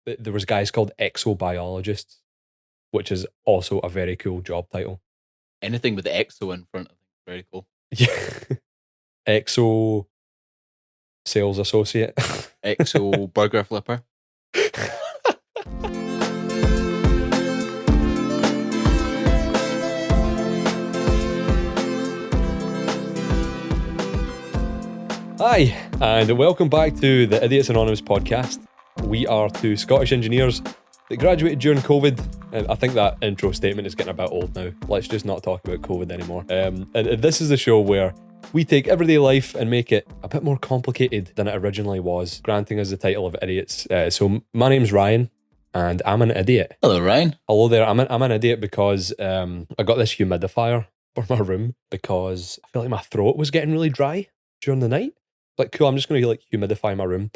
there was guys called exobiologists, which is also a very cool job title. Anything with the exo in front of it, very cool. Yeah. Exo sales associate. Exo burger flipper. Hi, and welcome back to the Idiots Anonymous podcast. We are two Scottish engineers that graduated during COVID. And I think that intro statement is getting a bit old now. Let's just not talk about COVID anymore. And this is the show where we take everyday life and make it a bit more complicated than it originally was, granting us the title of idiots. So my name's Ryan, and I'm an idiot. Hello, Ryan. Hello there. I'm an idiot because I got this humidifier for my room because I felt like my throat was getting really dry during the night. Like, cool, I'm just going to like humidify my room.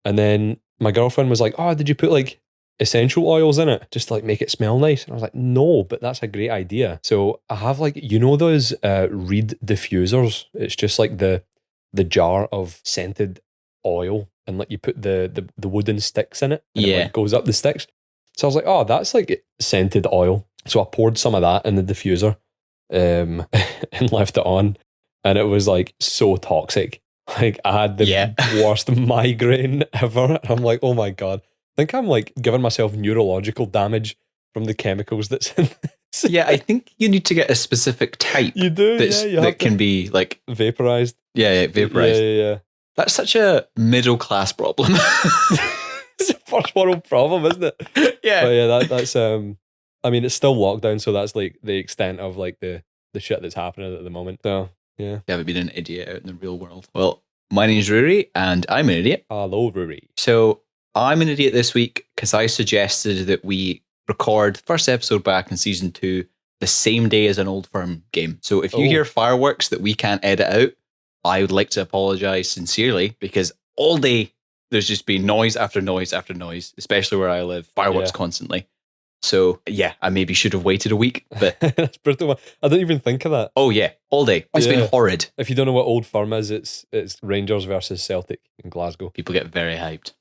And then my girlfriend was like, oh, did you put like essential oils in it just to like make it smell nice? And I was like, no, but that's a great idea. So I have like, you know those reed diffusers? It's just like the jar of scented oil and like you put the wooden sticks in it and it like goes up the sticks. So I was like, oh, that's like scented oil. So I poured some of that in the diffuser and left it on. And it was like so toxic. Like I had the worst migraine ever. I'm like, oh my God. I think I'm like giving myself neurological damage from the chemicals that's in this. Yeah, I think you need to get a specific type. You do, that can be like vaporized. Yeah, vaporized. Yeah. That's such a middle class problem. It's a first world problem, isn't it? Yeah. But yeah, that's I mean, it's still lockdown, so that's like the extent of like the shit that's happening at the moment. So yeah. You haven't been an idiot out in the real world. Well, my name's Rory, and I'm an idiot. Hello, Rory. So I'm an idiot this week because I suggested that we record the first episode back in season 2 the same day as an Old Firm game. So if you hear fireworks that we can't edit out, I would like to apologize sincerely because all day there's just been noise after noise after noise, especially where I live, fireworks constantly. So yeah, I maybe should have waited a week, but that's brutal. I didn't even think of that. Oh yeah, all day. It's been horrid. If you don't know what Old Firm is, it's Rangers versus Celtic in Glasgow. People get very hyped.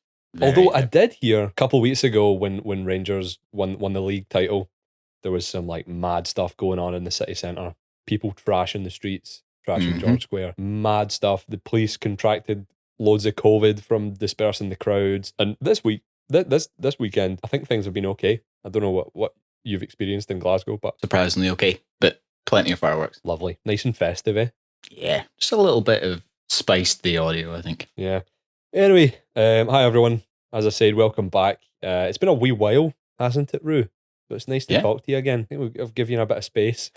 I did hear a couple of weeks ago when Rangers won the league title, there was some like mad stuff going on in the city centre. People trashing the streets, trashing George Square. Mad stuff. The police contracted loads of COVID from dispersing the crowds. And this weekend, I think things have been okay. I don't know what you've experienced in Glasgow, but surprisingly okay. But plenty of fireworks. Lovely. Nice and festive, eh? Yeah. Just a little bit of spice to the audio, I think. Yeah. Anyway, hi everyone. As I said, welcome back. It's been a wee while, hasn't it, Roo? So it's nice to talk to you again. I think I've given you a bit of space.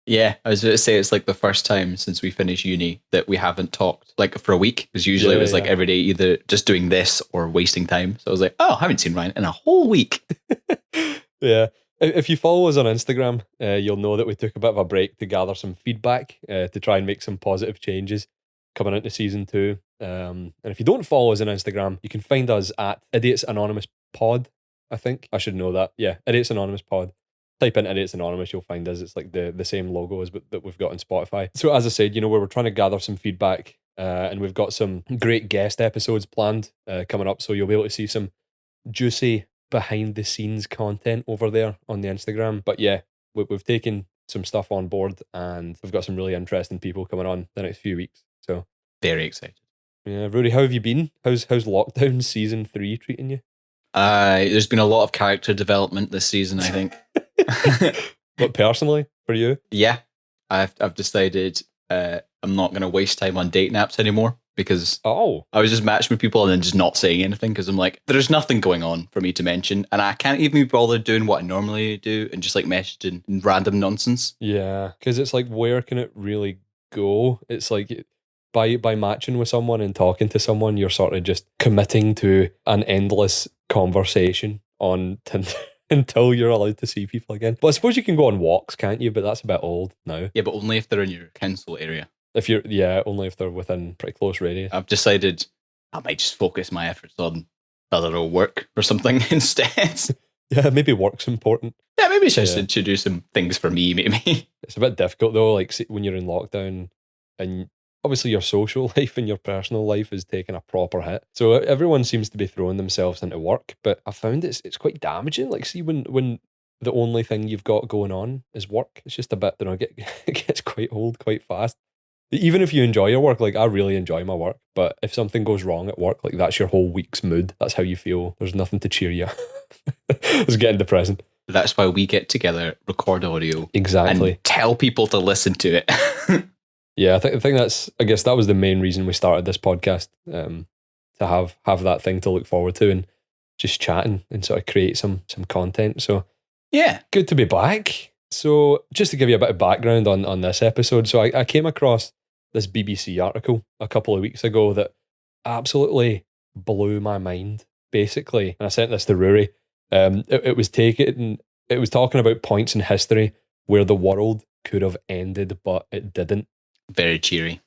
Yeah, I was going to say it's like the first time since we finished uni that we haven't talked like for a week. Because usually it was like every day either just doing this or wasting time. So I was like, oh, I haven't seen Ryan in a whole week. Yeah. If you follow us on Instagram, you'll know that we took a bit of a break to gather some feedback to try and make some positive changes coming into season 2. And if you don't follow us on Instagram, you can find us at Idiots Anonymous Pod, I think. I should know that. Yeah, Idiots Anonymous Pod. Type in Idiots Anonymous, you'll find us. It's like the same logo as that we've got on Spotify. So as I said, where we're trying to gather some feedback and we've got some great guest episodes planned coming up. So you'll be able to see some juicy behind the scenes content over there on the Instagram. But yeah, we've taken some stuff on board and we've got some really interesting people coming on the next few weeks. So very excited. Yeah, Rudy, how have you been? How's lockdown season 3 treating you? There's been a lot of character development this season, I think. But personally, for you? Yeah, I've decided I'm not going to waste time on date naps anymore because I was just matching with people and then just not saying anything because I'm like, there's nothing going on for me to mention and I can't even be bothered doing what I normally do and just like messaging random nonsense. Yeah, because it's like, where can it really go? It's like by matching with someone and talking to someone, you're sort of just committing to an endless conversation on Tinder until you're allowed to see people again. But I suppose you can go on walks, can't you? But that's a bit old now. Yeah, but only if they're in your council area. Only if they're within pretty close radius. I've decided I might just focus my efforts on, I don't know, work or something instead. Yeah, maybe work's important. Yeah, maybe it's just to do some things for me, maybe. It's a bit difficult though, like when you're in lockdown and obviously your social life and your personal life is taking a proper hit. So everyone seems to be throwing themselves into work, but I found it's quite damaging. Like, see, when the only thing you've got going on is work, it's just a bit, it gets quite old quite fast. Even if you enjoy your work, like I really enjoy my work, but if something goes wrong at work, like that's your whole week's mood. That's how you feel. There's nothing to cheer you. It's getting depressing. That's why we get together, record audio, exactly, and tell people to listen to it. Yeah, I think I guess that was the main reason we started this podcast, to have that thing to look forward to and just chatting and sort of create some content. So yeah, good to be back. So just to give you a bit of background on this episode, so I came across this BBC article a couple of weeks ago that absolutely blew my mind, basically. And I sent this to Rory. It was talking about points in history where the world could have ended, but it didn't. Very cheery.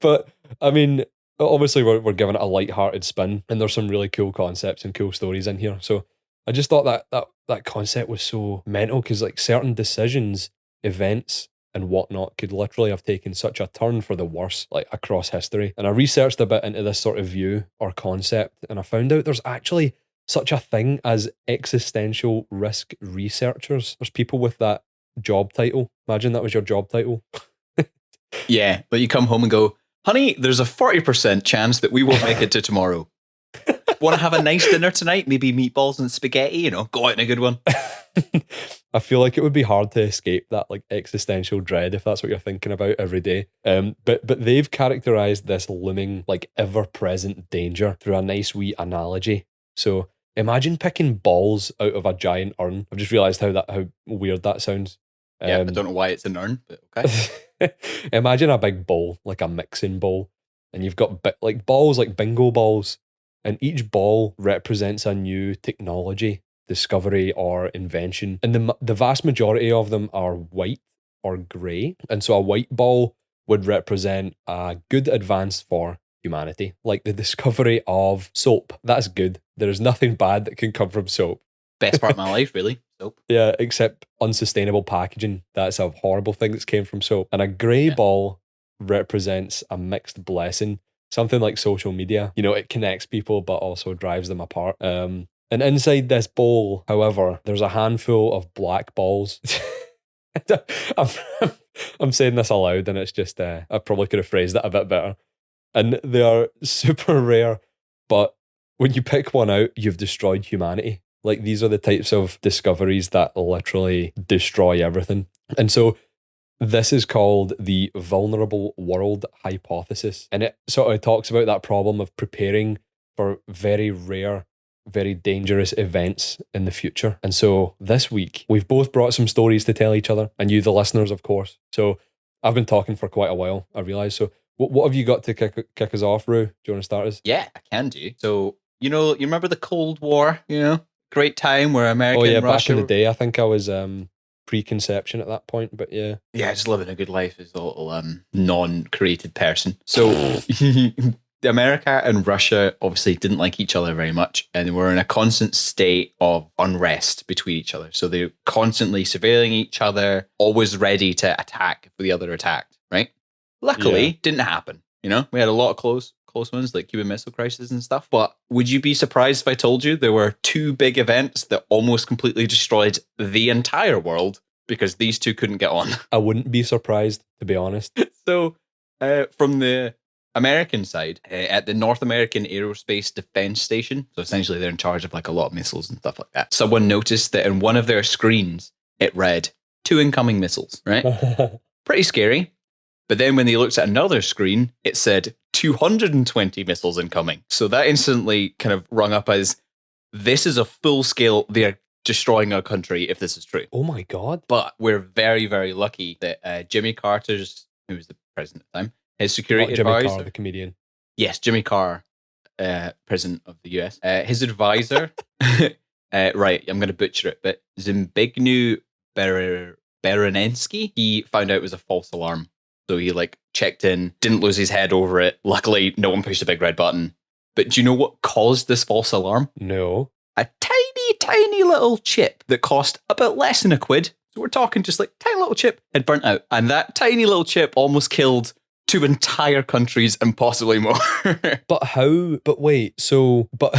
But I mean, obviously we're giving it a light-hearted spin, and there's some really cool concepts and cool stories in here. So I just thought that concept was so mental, because like certain decisions, events, and whatnot could literally have taken such a turn for the worse, like across history. And I researched a bit into this sort of view or concept, and I found out there's actually such a thing as existential risk researchers. There's people with that job title. Imagine that was your job title. Yeah, but you come home and go, honey, there's a 40% chance that we won't make it to tomorrow. Want to have a nice dinner tonight? Maybe meatballs and spaghetti, go out in a good one. I feel like it would be hard to escape that like existential dread if that's what you're thinking about every day. But they've characterized this looming, like ever-present danger through a nice wee analogy. So imagine picking balls out of a giant urn. I've just realized how weird that sounds. Yeah, I don't know why it's an urn, but okay. Imagine a big bowl, like a mixing bowl, and you've got like balls, like bingo balls, and each ball represents a new technology, discovery, or invention. And the vast majority of them are white or grey. And so a white ball would represent a good advance for humanity, like the discovery of soap. That's good. There is nothing bad that can come from soap. Best part of my life, really. Soap. Yeah, except unsustainable packaging. That's a horrible thing that's came from soap. And a grey ball represents a mixed blessing. Something like social media. It connects people but also drives them apart. And inside this bowl, however, there's a handful of black balls. I'm saying this aloud, and it's just, I probably could have phrased that a bit better. And they are super rare, but when you pick one out, you've destroyed humanity. Like, these are the types of discoveries that literally destroy everything. And so this is called the vulnerable world hypothesis. And it sort of talks about that problem of preparing for very rare, very dangerous events in the future. And so this week, we've both brought some stories to tell each other, and you, the listeners, of course. So I've been talking for quite a while, I realise. So what have you got to kick us off, Rue? Do you want to start us? Yeah, I can do. So, you remember the Cold War, Great time where America and Russia... back in the day, I think I was pre-conception at that point, but yeah. Yeah, just living a good life as a little non-created person. So America and Russia obviously didn't like each other very much, and they were in a constant state of unrest between each other. So they're constantly surveilling each other, always ready to attack if the other attacked, right? Luckily, didn't happen. We had a lot of close ones like Cuban Missile Crisis and stuff. But would you be surprised if I told you there were two big events that almost completely destroyed the entire world because these two couldn't get on? I wouldn't be surprised, to be honest. So from the American side, at the North American Aerospace Defense Station, so essentially they're in charge of like a lot of missiles and stuff like that, someone noticed that in one of their screens, it read 2 incoming missiles, right? Pretty scary. But then when they looked at another screen, it said 220 missiles incoming. So that instantly kind of rung up as, this is a full scale, they're destroying our country if this is true. Oh my God. But we're very, very lucky that Jimmy Carter's, who was the president at the time, his security advisor. Jimmy Carr, the comedian. Yes, Jimmy Carr, president of the US. His advisor, right, I'm going to butcher it, but Zbigniew Berenensky, he found out it was a false alarm. So he checked in, didn't lose his head over it. Luckily, no one pushed the big red button. But do you know what caused this false alarm? No. A tiny, tiny little chip that cost about less than £1. So we're talking just like tiny little chip had burnt out. And that tiny little chip almost killed 2 entire countries and possibly more. But how? But wait, so, but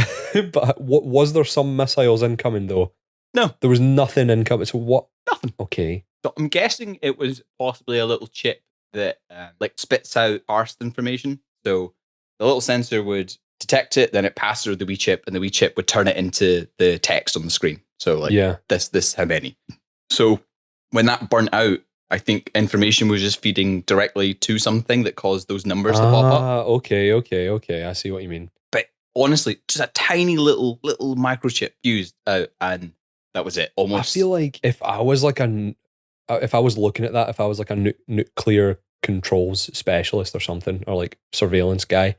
what was there some missiles incoming though? No. There was nothing incoming. So what? Nothing. Okay. So I'm guessing it was possibly a little chip that like spits out parsed information. So the little sensor would detect it, then it passed through the wee chip, and the wee chip would turn it into the text on the screen. So like this how many. So when that burnt out, I think information was just feeding directly to something that caused those numbers to pop up. Okay. I see what you mean. But honestly, just a tiny little microchip used out, and that was it. Almost. I feel like if I was looking at that, if I was like a nuclear controls specialist or something, or like surveillance guy,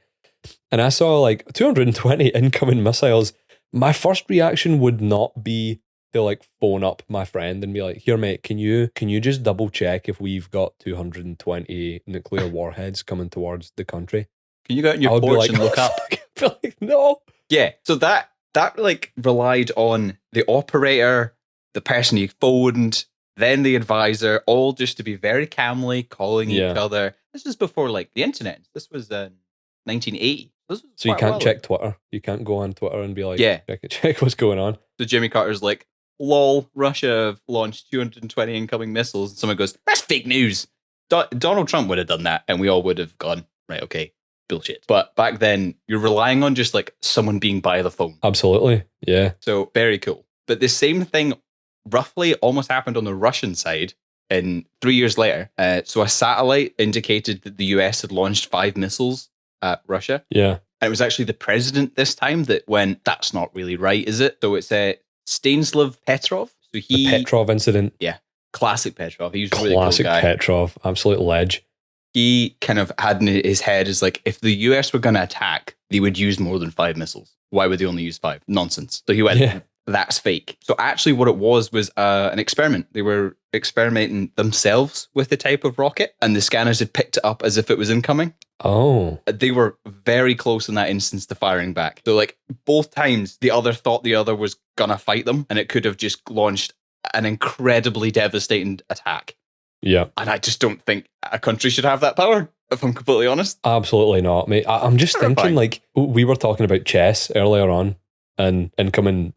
and I saw like 220 incoming missiles, my first reaction would not be to like phone up my friend and be like, here mate, can you just double check if we've got 220 nuclear warheads coming towards the country? Can you go out on your porch and look up? Like, no. Yeah. So that like relied on the operator, the person you phoned, then the advisor, all just to be very calmly calling each other. This was before like the internet. This was 1980. So you can't check Twitter. You can't go on Twitter and be like, check what's going on. So Jimmy Carter's like, lol, Russia have launched 220 incoming missiles. And someone goes, that's fake news. Donald Trump would have done that, and we all would have gone, right, okay, bullshit. But back then, you're relying on just like someone being by the phone. Absolutely, yeah. So very cool. But the same thing roughly almost happened on the Russian side in 3 years later. So a satellite indicated that the US had launched 5 missiles at Russia. Yeah. And it was actually the president this time that went, that's not really right, is it? So it's Stanislav Petrov. So the Petrov incident. Yeah. Classic Petrov. He was a really cool guy. Classic Petrov. Absolute ledge. He kind of had in his head is like, if the US were going to attack, they would use more than 5 missiles. Why would they only use 5? Nonsense. So he went, that's fake. So actually what it was an experiment. They were experimenting themselves with the type of rocket, and the scanners had picked it up as if it was incoming. Oh. They were very close in that instance to firing back. So like both times the other thought the other was gonna fight them, and it could have just launched an incredibly devastating attack. Yeah. And I just don't think a country should have that power, if I'm completely honest. Absolutely not, mate. I'm just thinking, like, we were talking about chess earlier on, and incoming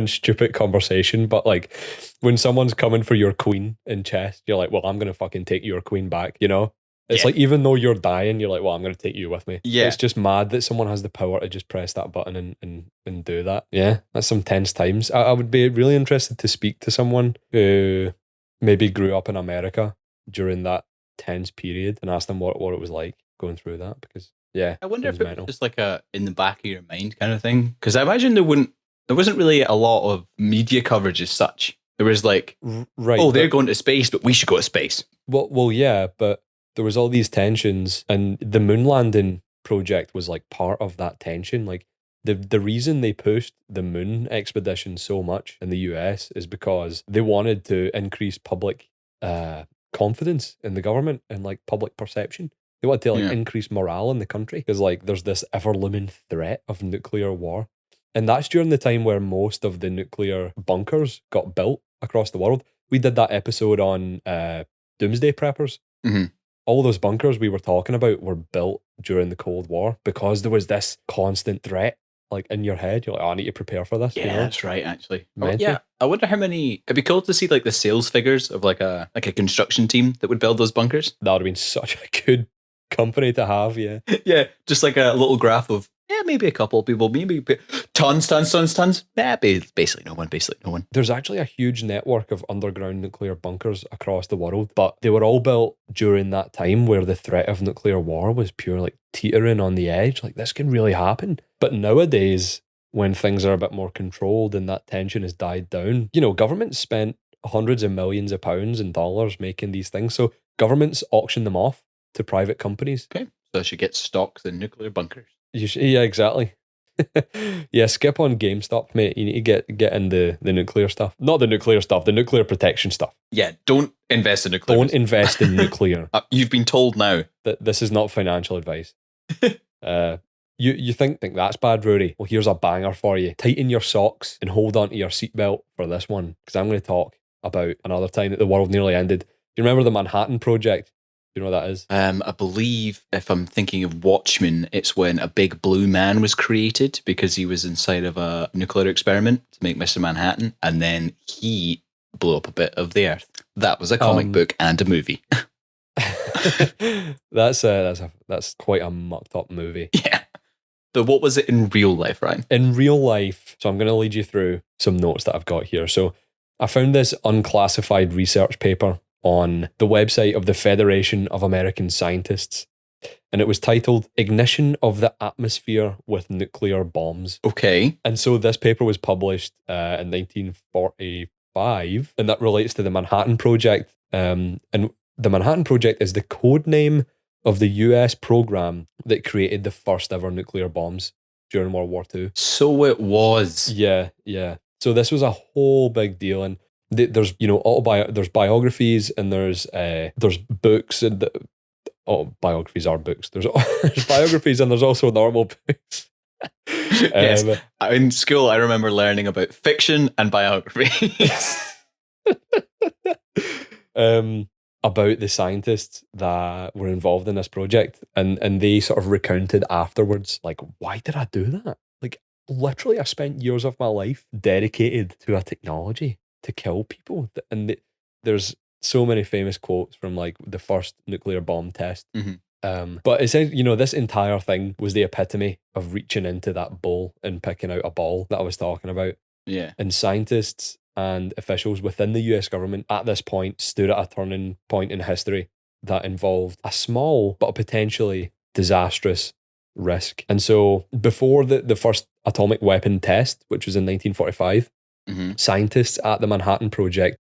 stupid conversation, but like when someone's coming for your queen in chess, you're like, well, I'm gonna fucking take your queen back, you know? It's like, even though you're dying, you're like, well, I'm gonna take you with me. Yeah. It's just mad that someone has the power to just press that button and do that. Yeah, that's some tense times. I would be really interested to speak to someone who maybe grew up in America during that tense period and ask them what it was like going through that, because I wonder if it was just like a in the back of your mind kind of thing, because I imagine there wasn't really a lot of media coverage as such. There was like, they're going to space, but we should go to space. Well, yeah, but there was all these tensions, and the moon landing project was like part of that tension. Like the reason they pushed the moon expedition so much in the US is because they wanted to increase public confidence in the government and like public perception. They wanted to like increase morale in the country, because like there's this ever looming threat of nuclear war. And that's during the time where most of the nuclear bunkers got built across the world. We did that episode on doomsday preppers. Mm-hmm. All those bunkers we were talking about were built during the Cold War because there was this constant threat like in your head. You're like, oh, I need to prepare for this. Yeah, you know? that's right, actually. Yeah, I wonder how many. It'd be cool to see like the sales figures of like a construction team that would build those bunkers. That would have been such a good company to have. Yeah. Yeah, just like a little graph of maybe a couple of people, maybe tons. Basically no one. There's actually a huge network of underground nuclear bunkers across the world, but they were all built during that time where the threat of nuclear war was pure like teetering on the edge. Like, this can really happen. But nowadays, when things are a bit more controlled and that tension has died down, you know, governments spent hundreds of millions of pounds and dollars making these things. So governments auction them off to private companies. Okay. So I should get stocks in nuclear bunkers. Yeah, exactly. Yeah, skip on GameStop, mate. You need to get in the nuclear stuff. Not the nuclear stuff, the nuclear protection stuff. Yeah, don't invest in nuclear. Don't invest in nuclear. You've been told now. That this is not financial advice. You think that's bad, Rory? Well, here's a banger for you. Tighten your socks and hold on to your seatbelt for this one, because I'm going to talk about another time that the world nearly ended. Do you remember the Manhattan Project? Do you know what that is? I believe, if I'm thinking of Watchmen, it's when a big blue man was created because he was inside of a nuclear experiment to make Mr. Manhattan, and then he blew up a bit of the Earth. That was a comic book and a movie. That's quite a mucked up movie. Yeah. But what was it in real life, Ryan? In real life, so I'm going to lead you through some notes that I've got here. So I found this unclassified research paper on the website of the Federation of American Scientists, and it was titled Ignition of the Atmosphere with Nuclear Bombs. Okay. And so this paper was published in 1945, and that relates to the Manhattan Project. And the Manhattan Project is the code name of the US program that created the first ever nuclear bombs during World War II. So it was. Yeah. So this was a whole big deal, and there's there's biographies, and there's books, and biographies are books. There's biographies, and there's also normal books. Yes. In school, I remember learning about fiction and biographies. About the scientists that were involved in this project, and they sort of recounted afterwards, like, why did I do that? Like, literally, I spent years of my life dedicated to a technology to kill people, and there's so many famous quotes from like the first nuclear bomb test. Mm-hmm. But essentially, this entire thing was the epitome of reaching into that bowl and picking out a ball that I was talking about. Yeah. And scientists and officials within the US government at this point stood at a turning point in history that involved a small but potentially disastrous risk. And so before the first atomic weapon test, which was in 1945, scientists at the Manhattan Project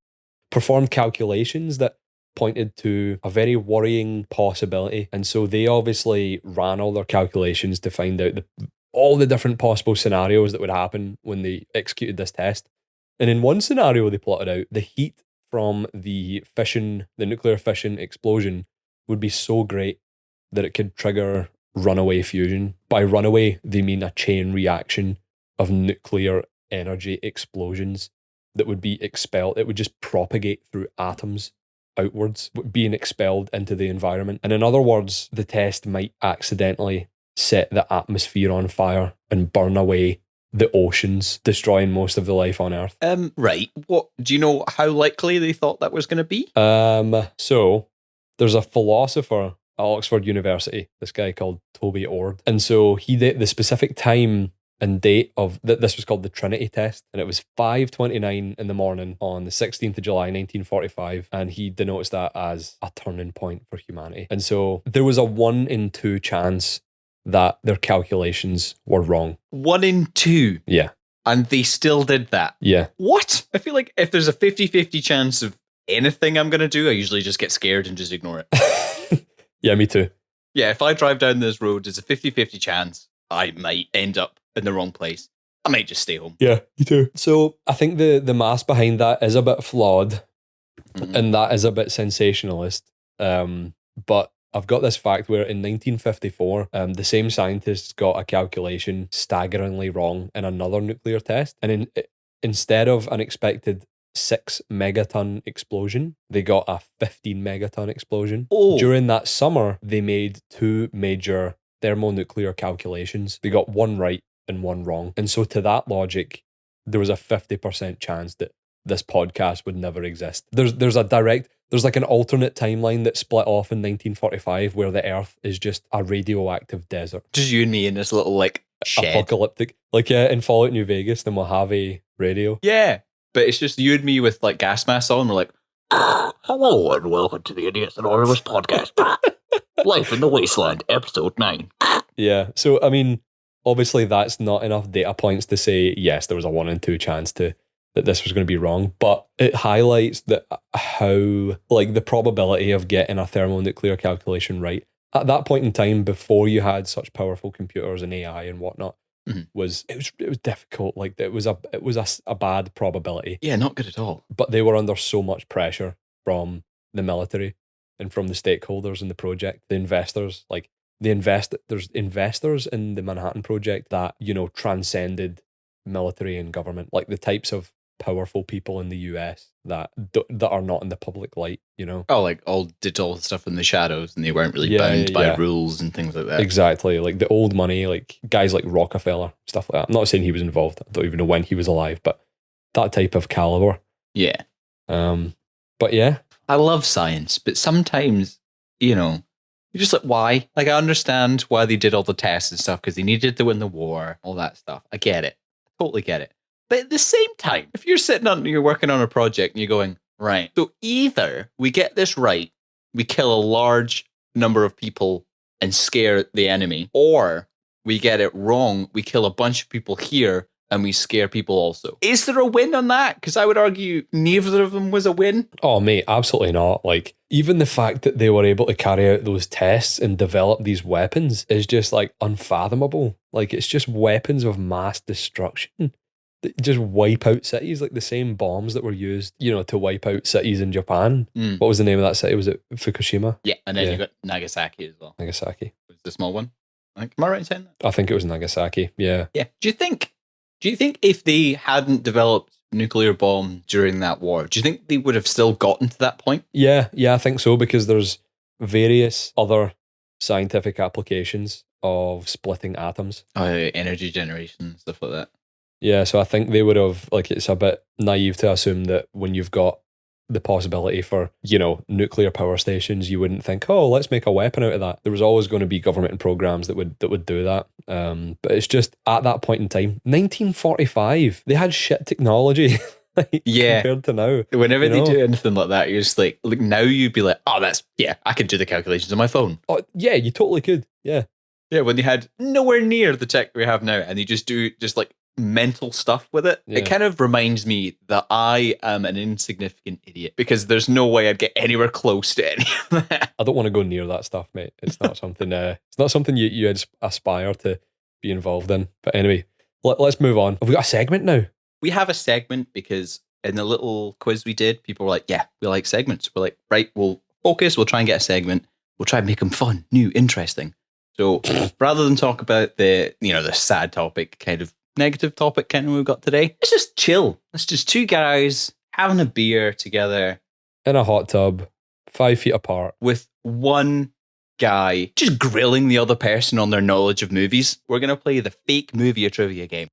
performed calculations that pointed to a very worrying possibility. And so they obviously ran all their calculations to find out all the different possible scenarios that would happen when they executed this test. And in one scenario they plotted out, the heat from the nuclear fission explosion would be so great that it could trigger runaway fusion. By runaway, they mean a chain reaction of nuclear energy explosions that would be expelled. It would just propagate through atoms outwards, being expelled into the environment. And in other words, the test might accidentally set the atmosphere on fire and burn away the oceans, destroying most of the life on Earth. Right. What do you know how likely they thought that was going to be? So there's a philosopher at Oxford University, this guy called Toby Ord. And so he did the specific time and date of this was called the Trinity Test, and it was 5:29 in the morning on the 16th of July 1945, and he denotes that as a turning point for humanity. And so there was a 1 in 2 chance that their calculations were wrong. 1 in 2? Yeah. And they still did that? Yeah. What? I feel like if there's a 50-50 chance of anything I'm going to do, I usually just get scared and just ignore it. Yeah, me too. Yeah, if I drive down this road, there's a 50-50 chance I might end up in the wrong place. I might just stay home. Yeah, me too. So I think the math behind that is a bit flawed, and that is a bit sensationalist. But I've got this fact where in 1954, the same scientists got a calculation staggeringly wrong in another nuclear test, and instead of an expected 6 megaton explosion, they got a 15 megaton explosion. Oh. During that summer, they made 2 major thermonuclear calculations. They got 1 right and 1 wrong. And so to that logic, there was a 50% chance that this podcast would never exist. There's like an alternate timeline that split off in 1945 where the Earth is just a radioactive desert. Just you and me in this little shed. Apocalyptic. In Fallout New Vegas, the Mojave radio. Yeah. But it's just you and me with gas masks on. We're like, hello and welcome to the Idiots Anonymous podcast. Life in the Wasteland, episode 9. Yeah. So, I mean, obviously that's not enough data points to say, yes, there was a 1 in 2 chance that this was going to be wrong, but it highlights how the probability of getting a thermonuclear calculation right at that point in time, before you had such powerful computers and AI and whatnot, was difficult. It was a bad probability. Yeah, not good at all. But they were under so much pressure from the military and from the stakeholders in the project, the investors. There's investors in the Manhattan Project that transcended military and government, like the types of powerful people in the US that are not in the public light, you know? Oh, like all did all the stuff in the shadows and they weren't really Yeah, bound by yeah. rules and things like that. Exactly. Like the old money, like guys like Rockefeller, stuff like that. I'm not saying he was involved. I don't even know when he was alive, but that type of caliber. Yeah. But yeah. I love science, but sometimes, you know, you're just like, why? Like, I understand why they did all the tests and stuff because they needed to win the war, all that stuff. I get it. I totally get it. But at the same time, if you're you're working on a project and you're going, right, so either we get this right, we kill a large number of people and scare the enemy, or we get it wrong, we kill a bunch of people here and we scare people also. Is there a win on that? Because I would argue neither of them was a win. Oh, mate, absolutely not. Like, even the fact that they were able to carry out those tests and develop these weapons is just like unfathomable. Like, it's just weapons of mass destruction that just wipe out cities, like the same bombs that were used, you know, to wipe out cities in Japan. What was the name of that city? Was it Fukushima? Yeah, and then you got Nagasaki as well. Nagasaki. Was the small one? Like, am I right in saying that? I think it was Nagasaki, yeah. Yeah. Do you think if they hadn't developed nuclear bomb during that war, do you think they would have still gotten to that point? Yeah, I think so, because there's various other scientific applications of splitting atoms. Oh, yeah, energy generation and stuff like that. Yeah, so I think they would have, like, it's a bit naive to assume that when you've got the possibility for, you know, nuclear power stations, you wouldn't think, oh, let's make a weapon out of that. There was always going to be government programs that would do that. But it's just at that point in time, 1945, they had shit technology. Like, yeah, compared to now. Whenever they do anything like that, you're just like now you'd be like, oh, I could do the calculations on my phone. Oh, yeah, you totally could. Yeah. Yeah, when they had nowhere near the tech we have now and they just do like mental stuff with it. Yeah. It kind of reminds me that I am an insignificant idiot because there's no way I'd get anywhere close to any of that. I don't want to go near that stuff, mate. It's not something you aspire to be involved in. But anyway, let's move on. Have we got a segment now? We have a segment because in the little quiz we did, people were like, yeah, we like segments. We're like, right, we'll focus, we'll try and get a segment. We'll try and make them fun, new, interesting. So rather than talk about the sad topic, kind of negative topic kind of we've got today, let's just chill. It's just two guys having a beer together. In a hot tub, 5 feet apart. With one guy just grilling the other person on their knowledge of movies. We're going to play the fake movie or trivia game.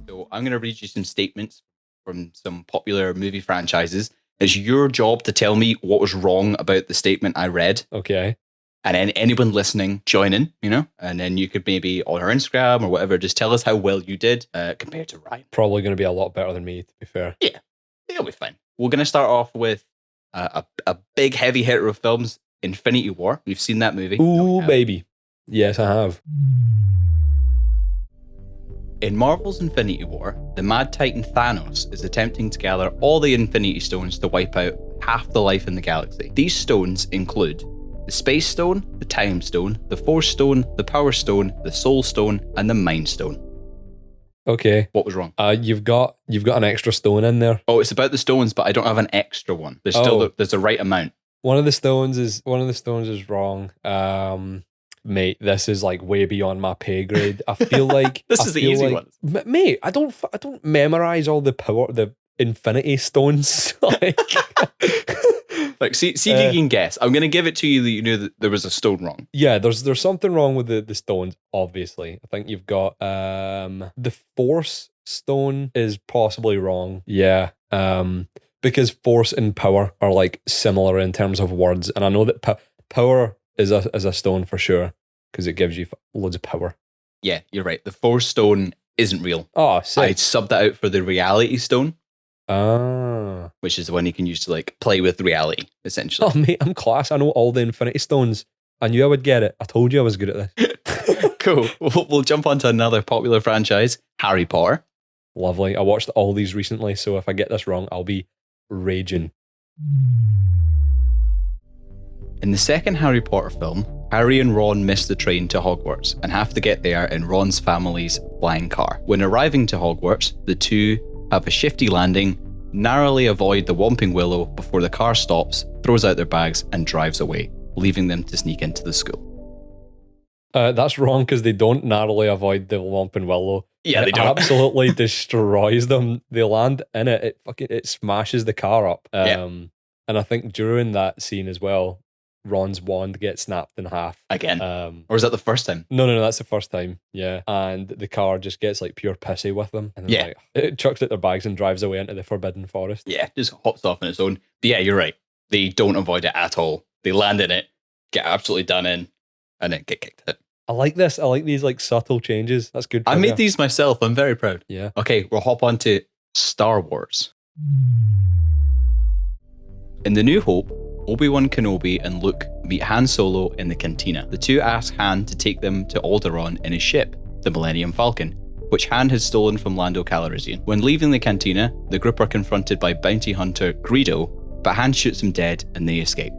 So I'm going to read you some statements from some popular movie franchises. It's your job to tell me what was wrong about the statement I read. Okay. And then anyone listening, join in, and then you could maybe on our Instagram or whatever, just tell us how well you did compared to Ryan. Probably going to be a lot better than me, to be fair. Yeah, it'll be fine. We're going to start off with a big heavy hitter of films, Infinity War. We've seen that movie. Ooh, baby. Yes, I have. In Marvel's Infinity War, the Mad Titan Thanos is attempting to gather all the Infinity Stones to wipe out half the life in the galaxy. These stones include the Space Stone, the Time Stone, the Force Stone, the Power Stone, the Soul Stone, and the Mind Stone. Okay. What was wrong? You've got an extra stone in there. Oh, it's about the stones, but I don't have an extra one. There's still there's a right amount. One of the stones is wrong. Mate, this is like way beyond my pay grade. I feel like this is the easy one. Mate, I don't memorize all the Infinity Stones. Like, see if you can guess. I'm gonna give it to you that you knew that there was a stone wrong. Yeah, there's something wrong with the stones. Obviously, I think you've got the Force Stone is possibly wrong. Yeah, because Force and Power are like similar in terms of words, and I know that power is a stone for sure because it gives you loads of power. Yeah, you're right. The Force Stone isn't real. Oh, sick. I subbed that out for the Reality Stone. Ah. Which is the one you can use to like play with reality, essentially. Oh, mate, I'm class. I know all the Infinity Stones. I knew I would get it. I told you I was good at this. Cool. We'll jump on to another popular franchise, Harry Potter. Lovely. I watched all these recently, so if I get this wrong, I'll be raging. In the second Harry Potter film, Harry and Ron miss the train to Hogwarts and have to get there in Ron's family's flying car. When arriving to Hogwarts, the two have a shifty landing, narrowly avoid the Whomping Willow before the car stops, throws out their bags and drives away, leaving them to sneak into the school. That's wrong because they don't narrowly avoid the Whomping Willow. Yeah, And they it don't. absolutely destroys them. They land in it. It smashes the car up. Yeah. And I think during that scene as well, Ron's wand gets snapped in half. Again. Or was that the first time? No, that's the first time. Yeah. And the car just gets like pure pissy with them. And Yeah. like, it chucks out their bags and drives away into the Forbidden Forest. Yeah, just hops off on its own. But yeah, you're right. They don't avoid it at all. They land in it, get absolutely done in, and then get kicked out. I like this. I like these like subtle changes. That's good. I made these myself. I'm very proud. Yeah. Okay, we'll hop on to Star Wars. In The New Hope, Obi-Wan Kenobi and Luke meet Han Solo in the cantina. The two ask Han to take them to Alderaan in his ship, the Millennium Falcon, which Han has stolen from Lando Calrissian. When leaving the cantina, the group are confronted by bounty hunter Greedo, but Han shoots him dead and they escape.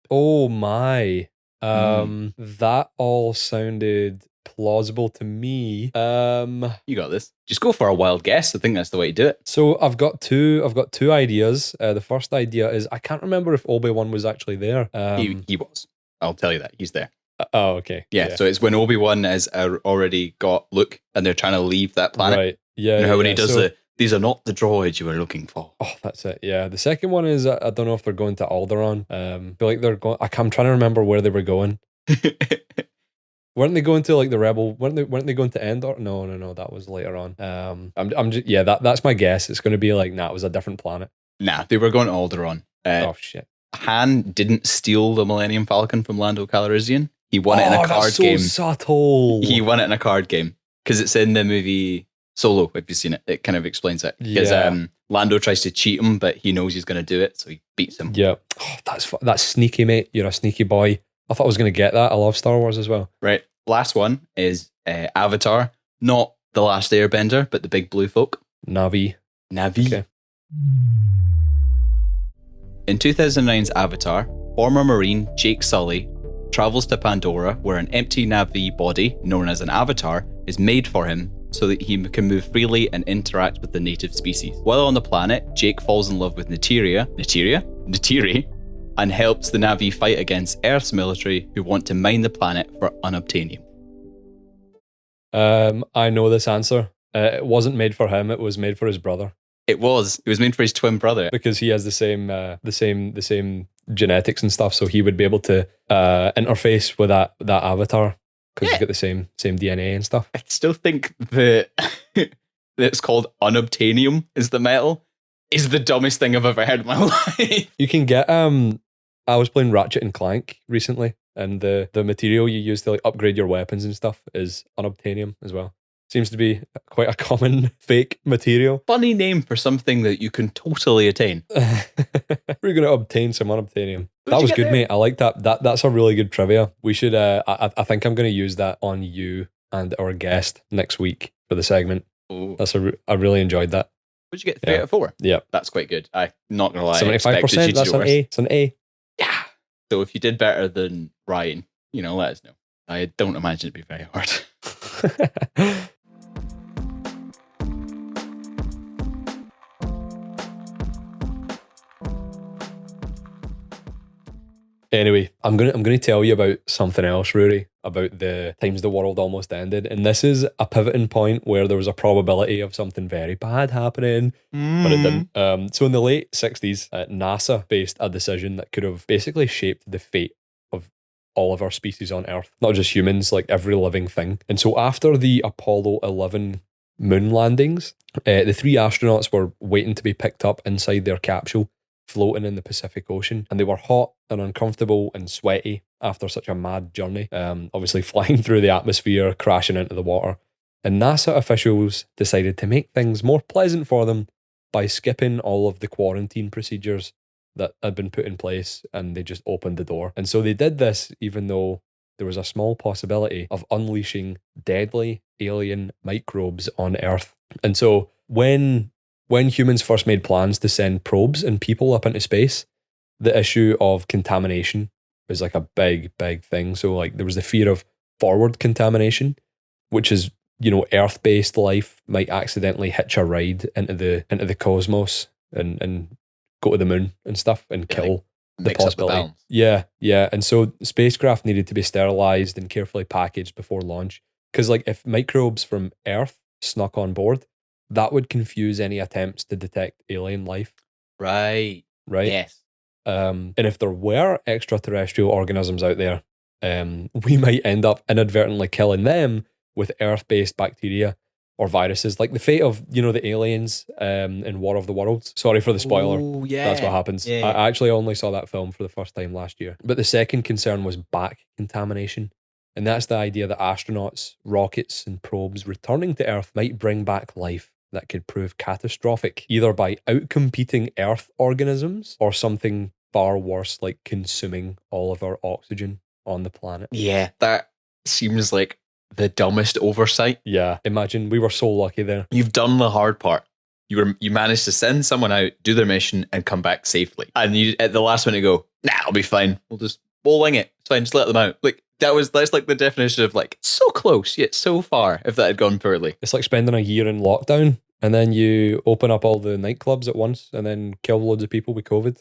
Oh my. That all sounded plausible to me. You got this. Just go for a wild guess. I think that's the way to do it. So I've got two ideas. The first idea is I can't remember if Obi-Wan was actually there. He was. I'll tell you that. He's there. Oh, okay. Yeah, so it's when Obi-Wan has already got Luke and they're trying to leave that planet. Right. Yeah. You know how when he yeah. does these are not the droids you were looking for. Oh, that's it. Yeah. The second one is I don't know if they're going to Alderaan. I feel like they're going. I'm trying to remember where they were going. Weren't they going to like the Rebel? Weren't they going to Endor? No. That was later on. I'm just That's my guess. It's going to be like it was a different planet. Nah, they were going to Alderaan. Oh shit. Han didn't steal the Millennium Falcon from Lando Calrissian. He won it in a card game. Subtle. He won it in a card game because it's in the movie Solo. If you've seen it, it kind of explains it. Because Lando tries to cheat him, but he knows he's going to do it, so he beats him. Yeah. Oh, that's sneaky, mate. You're a sneaky boy. I thought I was going to get that. I love Star Wars as well. Right. Last one is Avatar. Not The Last Airbender, but the big blue folk. Navi. Okay. In 2009's Avatar, former Marine Jake Sully travels to Pandora, where an empty Navi body, known as an avatar, is made for him so that he can move freely and interact with the native species. While on the planet, Jake falls in love with Neytiri, and helps the Navi fight against Earth's military who want to mine the planet for unobtainium. I know this answer. It wasn't made for him. It was made for his brother. It was made for his twin brother because he has the same genetics and stuff. So he would be able to interface with that avatar because he's got the same DNA and stuff. I still think that it's called unobtainium is the metal is the dumbest thing I've ever heard in my life. You can get I was playing Ratchet and Clank recently, and the material you use to like upgrade your weapons and stuff is unobtainium as well. Seems to be quite a common fake material. Funny name for something that you can totally attain. We're going to obtain some unobtainium. That was good, mate. I like that. That's a really good trivia. We should. I think I'm going to use that on you and our guest next week for the segment. Ooh. I really enjoyed that. What'd you get? 3 out of 4? Yeah, that's quite good. I'm not gonna lie. 75%. That's an A. It's an A. Yeah. So if you did better than Ryan, let us know. I don't imagine it'd be very hard. Anyway, I'm gonna tell you about something else, Rory, about the times the world almost ended. And this is a pivoting point where there was a probability of something very bad happening, but it didn't. So in the late 60s, NASA faced a decision that could have basically shaped the fate of all of our species on Earth, not just humans, like every living thing. And so after the Apollo 11 moon landings, the 3 astronauts were waiting to be picked up inside their capsule, floating in the Pacific Ocean, and they were hot and uncomfortable and sweaty after such a mad journey, obviously flying through the atmosphere, crashing into the water. And NASA officials decided to make things more pleasant for them by skipping all of the quarantine procedures that had been put in place, and they just opened the door. And so they did this even though there was a small possibility of unleashing deadly alien microbes on Earth. And so when humans first made plans to send probes and people up into space, the issue of contamination was like a big, big thing. So like there was the fear of forward contamination, which is, Earth-based life might accidentally hitch a ride into the cosmos and go to the moon and stuff and kill Mix up the balance. Yeah. And so spacecraft needed to be sterilized and carefully packaged before launch. Because like if microbes from Earth snuck on board, that would confuse any attempts to detect alien life. Right. Yes. And if there were extraterrestrial organisms out there, we might end up inadvertently killing them with Earth-based bacteria or viruses, like the fate of the aliens in War of the Worlds. Sorry for the spoiler. Ooh, yeah. That's what happens. Yeah. I actually only saw that film for the first time last year. But the second concern was back contamination. And that's the idea that astronauts, rockets, and probes returning to Earth might bring back life that could prove catastrophic, either by outcompeting Earth organisms or something far worse, like consuming all of our oxygen on the planet. Yeah, that seems like the dumbest oversight. Yeah, imagine we were so lucky there. You've done the hard part. You managed to send someone out, do their mission, and come back safely. And you at the last minute go, nah, I'll be fine. We'll wing it. It's fine, just let them out. Like that's like the definition of like so close yet so far if that had gone poorly. It's like spending a year in lockdown and then you open up all the nightclubs at once and then kill loads of people with COVID.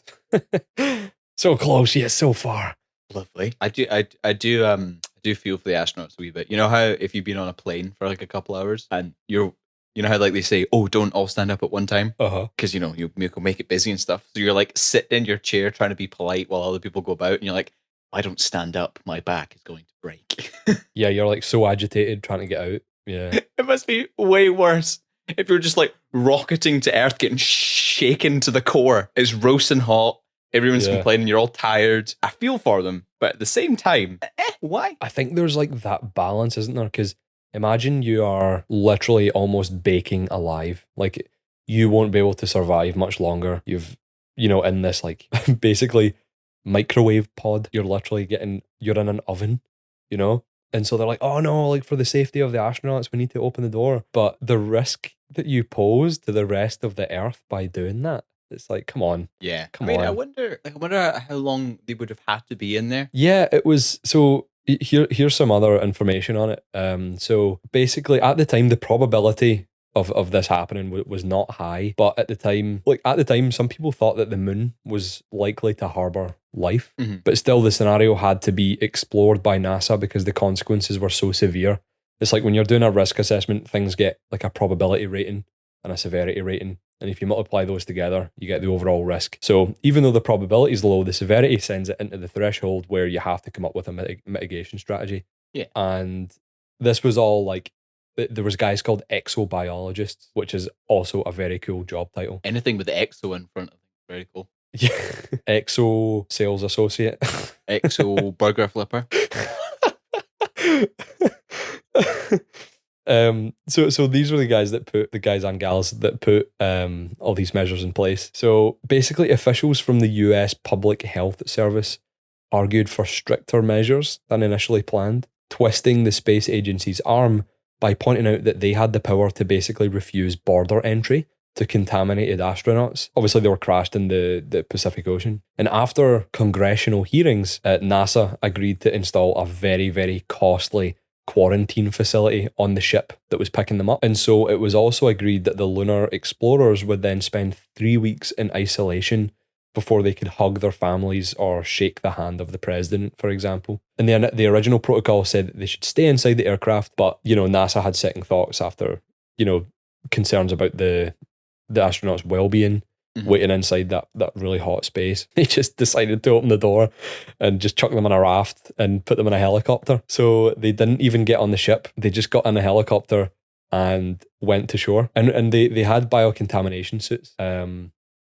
So close yet so far. Lovely. I do feel for the astronauts a wee bit. You know how if you've been on a plane for like a couple hours and you know how like they say, oh, don't all stand up at one time? Because you make it busy and stuff. So you're like sitting in your chair trying to be polite while other people go about and you're like, I don't stand up, my back is going to break. Yeah, you're like so agitated trying to get out. Yeah. It must be way worse if you're just like rocketing to Earth, getting shaken to the core. It's roasting hot. Everyone's complaining. You're all tired. I feel for them. But at the same time, why? I think there's like that balance, isn't there? Because imagine you are literally almost baking alive. Like you won't be able to survive much longer. You've, in this like basically microwave pod, you're in an oven, And so they're like, oh no, like for the safety of the astronauts, we need to open the door. But the risk that you pose to the rest of the Earth by doing that, it's like, come on. Yeah. Come on. I wonder how long they would have had to be in there. Yeah, it was. So here's some other information on it. So basically at the time, the probability of this happening was not high. But at the time, some people thought that the moon was likely to harbor life. Mm-hmm. But still the scenario had to be explored by NASA because the consequences were so severe. It's like when you're doing a risk assessment, things get like a probability rating and a severity rating. And if you multiply those together, you get the overall risk. So even though the probability is low, the severity sends it into the threshold where you have to come up with a mitigation strategy. Yeah. And this was all like, there was guys called exobiologists, which is also a very cool job title. Anything with the exo in front of it, very cool. Yeah. Exo sales associate. Exo burger flipper. So these were the guys and gals that put all these measures in place. So basically officials from the US Public Health Service argued for stricter measures than initially planned, twisting the space agency's arm by pointing out that they had the power to basically refuse border entry to contaminated astronauts. Obviously, they were crashed in the Pacific Ocean. And after congressional hearings, NASA agreed to install a very, very costly quarantine facility on the ship that was picking them up. And so it was also agreed that the lunar explorers would then spend 3 weeks in isolation before they could hug their families or shake the hand of the president, for example. And the original protocol said that they should stay inside the aircraft, but, NASA had second thoughts after, concerns about the astronauts' well-being, waiting inside that really hot space. They just decided to open the door and just chuck them on a raft and put them in a helicopter. So they didn't even get on the ship. They just got in a helicopter and went to shore. And they had biocontamination suits.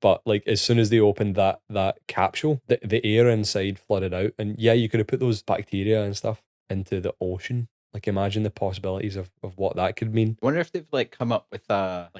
But like as soon as they opened that capsule, the air inside flooded out. And yeah, you could have put those bacteria and stuff into the ocean. Like imagine the possibilities of what that could mean. I wonder if they've like come up with a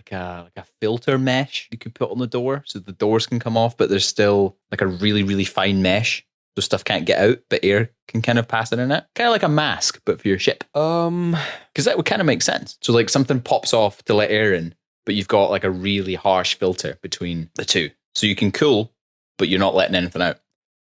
filter mesh you could put on the door so the doors can come off, but there's still like a really, really fine mesh so stuff can't get out, but air can kind of pass it in it. Kind of like a mask, but for your ship. Because that would kind of make sense. So like something pops off to let air in, but you've got like a really harsh filter between the two. So you can cool, but you're not letting anything out.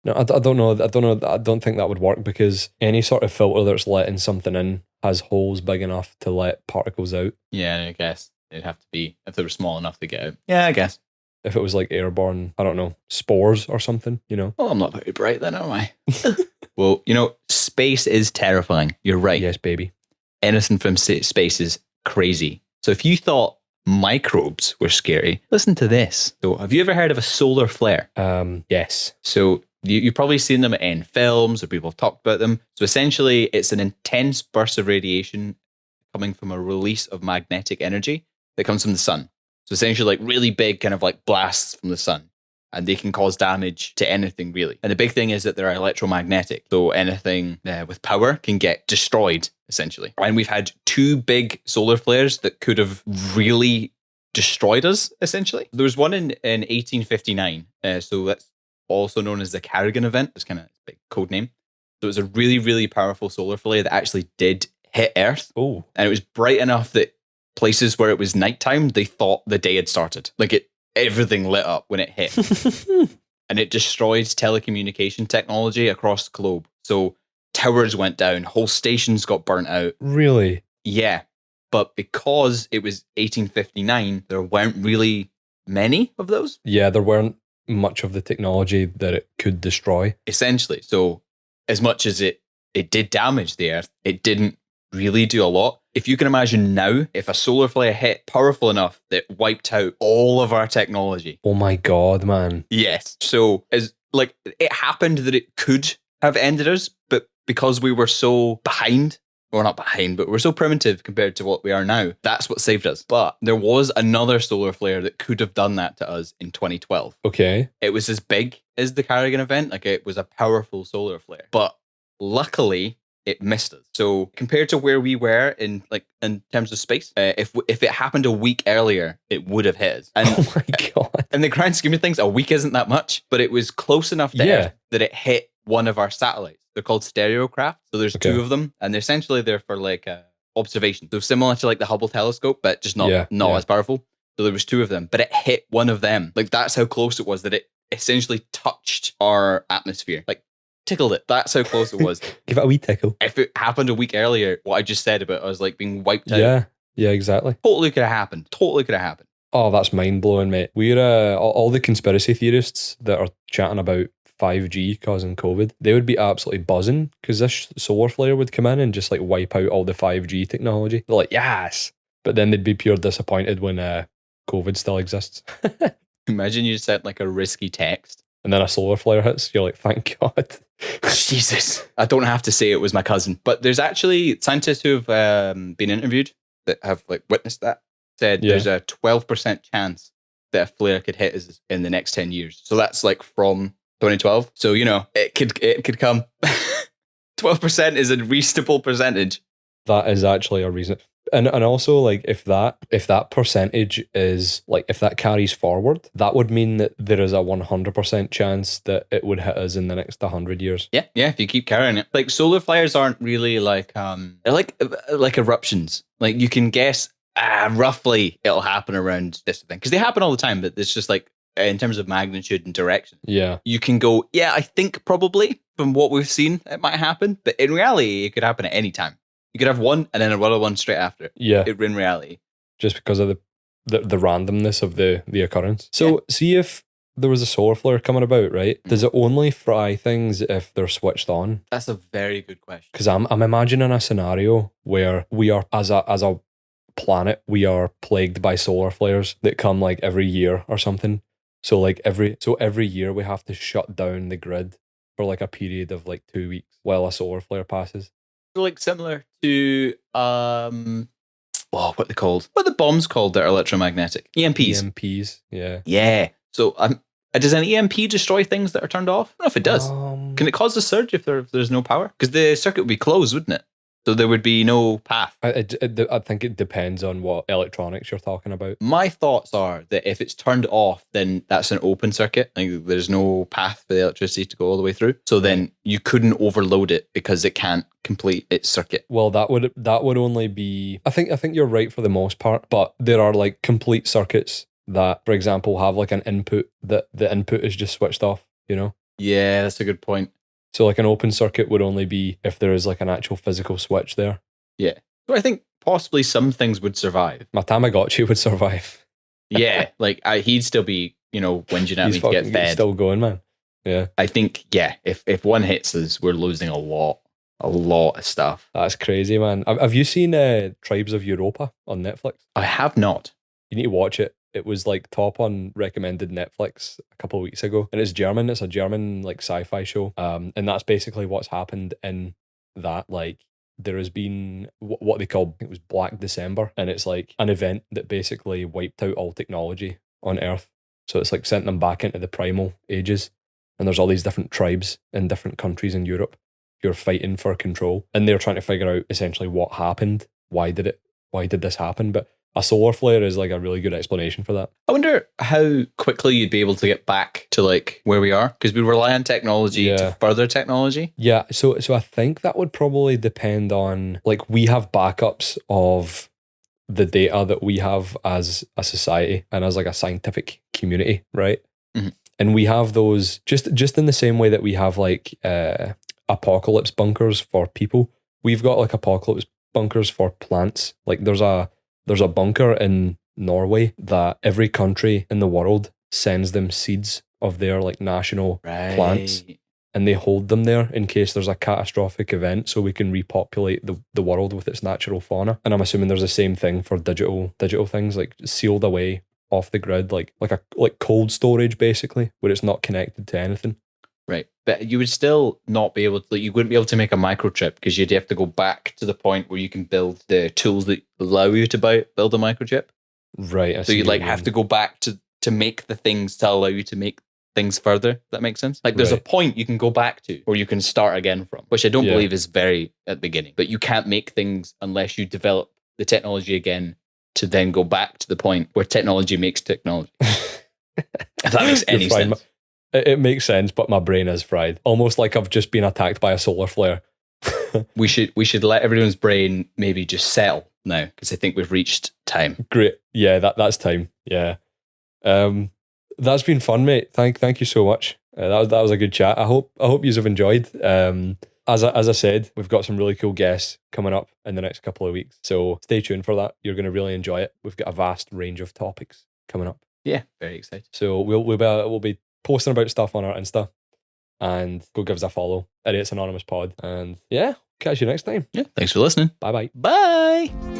No, I don't know. I don't think that would work because any sort of filter that's letting something in has holes big enough to let particles out. Yeah, I guess it'd have to be if they were small enough to get out. Yeah, I guess. if it was like airborne, I don't know, spores or something, you know? Well, I'm not very bright then, am I? Well, you know, space is terrifying. You're right. Yes, baby. Anything from space is crazy. So if you thought microbes were scary, listen to this. So have you ever heard of a solar flare? Yes. So you've probably seen them in films or people have talked about them. So essentially, it's an intense burst of radiation coming from a release of magnetic energy that comes from the sun. So essentially, like really big kind of like blasts from the sun. And they can cause damage to anything, really. And the big thing is that they're electromagnetic. So anything with power can get destroyed, essentially. And we've had 2 big solar flares that could have really destroyed us, essentially. There was one in 1859. So that's also known as the Carrigan event. It's kind of a big code name. So it was a really, really powerful solar flare that actually did hit Earth. Oh. And it was bright enough that places where it was nighttime, they thought the day had started. Like everything lit up when it hit. And it destroyed telecommunication technology across the globe. So towers went down, whole stations got burnt out. Really? Yeah. But because it was 1859, there weren't really many of those. Yeah, there weren't much of the technology that it could destroy. Essentially. So as much as it did damage the Earth, it didn't really do a lot. If you can imagine now, if a solar flare hit powerful enough that wiped out all of our technology. Oh my God, man. Yes. So as like it happened that it could have ended us, but because we were so behind, or not behind, but we're so primitive compared to what we are now, that's what saved us. But there was another solar flare that could have done that to us in 2012. Okay. It was as big as the Carrigan event, like it was a powerful solar flare. But luckily, it missed us. So compared to where we were in terms of space, if it happened a week earlier, it would have hit us. And, oh my God. In the grand scheme of things, a week isn't that much, but it was close enough to Earth that it hit one of our satellites. They're called stereocraft. So there's 2 of them, and they're essentially there for like observation. So similar to like the Hubble telescope, but just not as powerful. So there was 2 of them, but it hit one of them. Like that's how close it was that it essentially touched our atmosphere. Like tickled it. That's how close it was. Give it a wee tickle. If it happened a week earlier, what I just said about us like being wiped out. Yeah, exactly. Totally could have happened. Oh, that's mind blowing, mate. We're all the conspiracy theorists that are chatting about 5G causing COVID, they would be absolutely buzzing because this solar flare would come in and just like wipe out all the 5G technology. They're like, yes. But then they'd be pure disappointed when COVID still exists. Imagine you sent like a risky text. And then a solar flare hits. You're like, thank God. Jesus. I don't have to say it was my cousin. But there's actually scientists who've been interviewed that have like witnessed that. Said there's a 12% chance that a flare could hit us in the next 10 years. So that's like from 2012. So, you know, it could come. 12% is a reasonable percentage. That is actually a reason. And also, like, if that percentage is, like, if that carries forward, that would mean that there is a 100% chance that it would hit us in the next 100 years. Yeah, if you keep carrying it. Like, solar flares aren't really like, they're like eruptions. Like, you can guess roughly it'll happen around this thing. Because they happen all the time, but it's just like, in terms of magnitude and direction. Yeah. You can go, I think probably from what we've seen, it might happen. But in reality, it could happen at any time. You could have one and then another one straight after it. Yeah. In reality. Just because of the randomness of the occurrence. So see if there was a solar flare coming about, right? Does it only fry things if they're switched on? That's a very good question. Because I'm imagining a scenario where we are, as a planet, we are plagued by solar flares that come like every year or something. So like every year we have to shut down the grid for like a period of like 2 weeks while a solar flare passes. So like similar to what they called? What are the bombs called that are electromagnetic? EMPs. EMPs, yeah. Yeah. So does an EMP destroy things that are turned off? I don't know if it does. Can it cause a surge if there's no power? Because the circuit would be closed, wouldn't it? So there would be no path. I think it depends on what electronics you're talking about. My thoughts are that if it's turned off, then that's an open circuit. Like there's no path for the electricity to go all the way through. So then you couldn't overload it because it can't complete its circuit. Well, that would only be. I think you're right for the most part, but there are like complete circuits that, for example, have like an input that the input is just switched off. You know? Yeah, that's a good point. So like an open circuit would only be if there is like an actual physical switch there. Yeah. So I think possibly some things would survive. My Tamagotchi would survive. Yeah, like he'd still be, whinging at He's me to get fucking fed. still going, man. Yeah. I think, if one hits us, we're losing a lot of stuff. That's crazy, man. Have you seen Tribes of Europa on Netflix? I have not. You need to watch it. It was like top on recommended Netflix a couple of weeks ago, and it's German. It's a German like sci-fi show. And that's basically what's happened in that. Like, there has been what they call, it was Black December, and it's like an event that basically wiped out all technology on Earth. So it's like sent them back into the primal ages, and there's all these different tribes in different countries in Europe who are fighting for control, and they're trying to figure out essentially what happened. Why did this happen? But a solar flare is like a really good explanation for that. I wonder how quickly you'd be able to get back to like where we are, because we rely on technology to further technology. Yeah, so I think that would probably depend on, like, we have backups of the data that we have as a society and as like a scientific community, right? Mm-hmm. And we have those just in the same way that we have like apocalypse bunkers for people. We've got like apocalypse bunkers for plants. Like there's a bunker in Norway that every country in the world sends them seeds of their like national plants, and they hold them there in case there's a catastrophic event, so we can repopulate the world with its natural fauna. And I'm assuming there's the same thing for digital things, like sealed away off the grid, like cold storage basically, where it's not connected to anything. Right. But you would still not be able to, you wouldn't be able to make a microchip, because you'd have to go back to the point where you can build the tools that allow you to build a microchip. Right. So you'd like have to go back to make the things to allow you to make things further. Does that make sense? Like there's a point you can go back to, or you can start again from, which I don't believe is very at the beginning. But you can't make things unless you develop the technology again to then go back to the point where technology makes technology. If that makes any sense. It makes sense, but my brain is fried. Almost like I've just been attacked by a solar flare. We should let everyone's brain maybe just settle now, because I think we've reached time. Great. Yeah, that's time. Yeah. That's been fun, mate. Thank you so much. That was a good chat. I hope you have enjoyed. As I said, we've got some really cool guests coming up in the next couple of weeks, so stay tuned for that. You're going to really enjoy it. We've got a vast range of topics coming up. Yeah, very excited. So we'll be posting about stuff on our Insta, and go give us a follow. It's Anonymous Pod, and yeah, catch you next time. Yeah, thanks for listening. Bye. Bye.